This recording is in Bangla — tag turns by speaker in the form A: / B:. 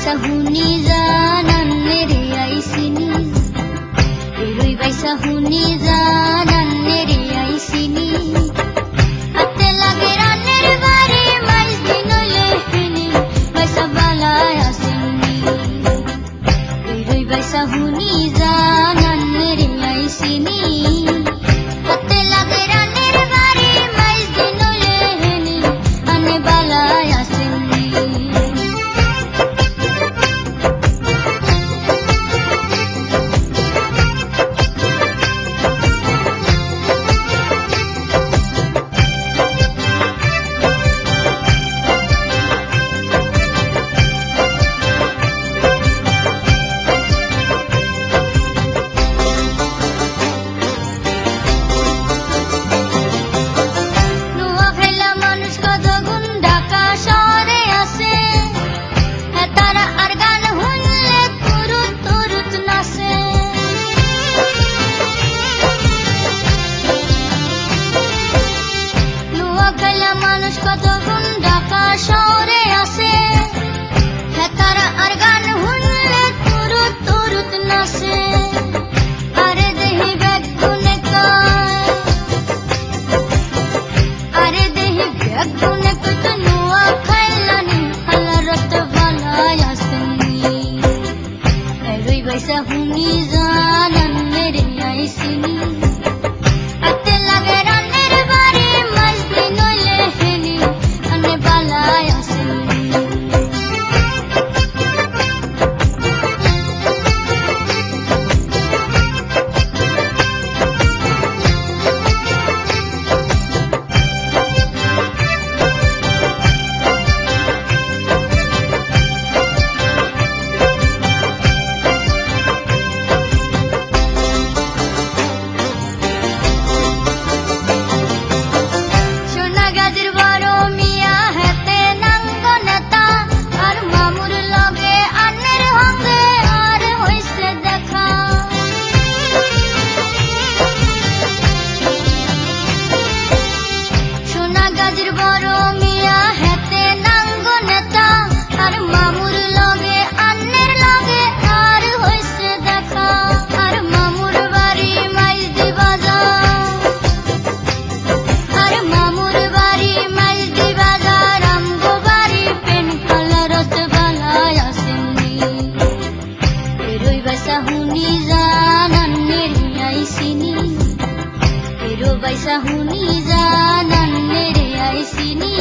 A: বাইসা হুনি জানান রে আইসিনি এরই বাইসা হুনি জানান রে আইসিনি হাতে লাগে রানের বাড়ি মাইজ দিন লেহিনি বাইসা বালায় আসেনি এরই বাইসা হুনি জানান রে আইসিনি হাতে লাগে রানের বাড়ি মাইজ দিন লেহিনি আনে বালায় আসেনি মানুষ কত গুণ ঢাকা শহরে আছে তারা আর গান শুনলে তুরুত তুরুত নাচে আরে দেহি ব্যাগ গুনে আরে দেহি ব্যাগ গুনে কত নোয়া খাইলানি হালারত বালাই আসেনি এরই বাইসা হুনি জানান রে আইসিনি হাতে লাগে রানের বাড়ি মাইজ দিন লেহিনি আনে বালায় আসেনি সোনাগাজীর বড় মিয়া হেতে নাঙ্গ নেতা আর মামুর লগে আন্নের হঙ্গে আর হইছে দেখা সোনাগাজীর বড় মিয়া হেতে নাঙ্গ নেতা আর মামুর লগে আন্নের লগে আর হইছে দেখা আর মামুর বাড়ি মাইজ দি বাজার আর মামুর বাড়ি মাইজ দি বাজার আমগো বাড়ি পেন কালারত বালায় আসেনি এরই বাইসা হুনি জানান রে আইসিনি এরো বাইসা হুনি জানান রে আইসিনি